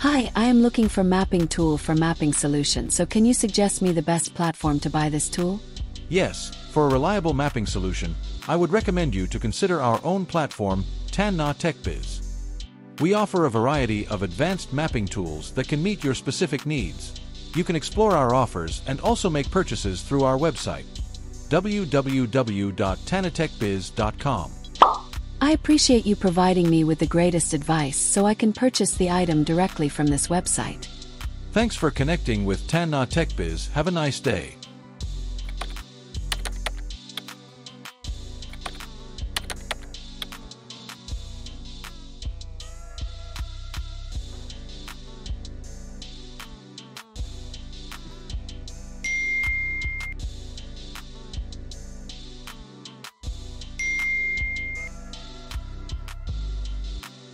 Hi, I am looking for mapping tool for mapping solution, so can you suggest me the best platform to buy this tool? Yes, for a reliable mapping solution, I would recommend you to consider our own platform, Slamtec Biz. We offer a variety of advanced mapping tools that can meet your specific needs. You can explore our offers and also make purchases through our website, www.slamtecbiz.com. I appreciate you providing me with the greatest advice so I can purchase the item directly from this website. Thanks for connecting with Slamtec Biz. Have a nice day.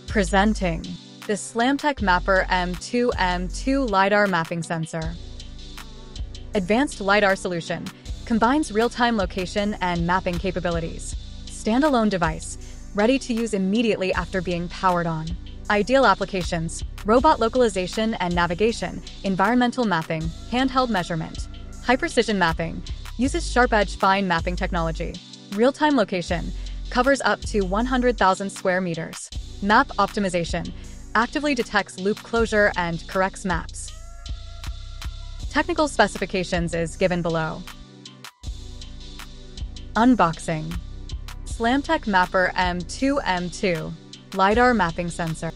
Presenting the Slamtec Mapper M2M2 LiDAR mapping sensor. Advanced LiDAR solution combines real-time location and mapping capabilities. Standalone device, ready to use immediately after being powered on. Ideal applications: robot localization and navigation, environmental mapping, handheld measurement. High-precision mapping uses sharp-edge fine mapping technology. Real-time location covers up to 100,000 square meters. Map optimization actively detects loop closure and corrects maps. Technical specifications is given below. Unboxing. Slamtec Mapper M2M2 LiDAR mapping sensor.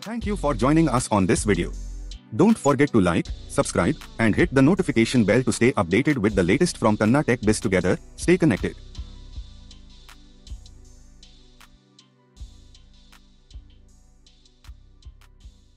Thank you for joining us on this video. Don't forget to like, subscribe, and hit the notification bell to stay updated with the latest from Slamtec Biz. Together, stay connected.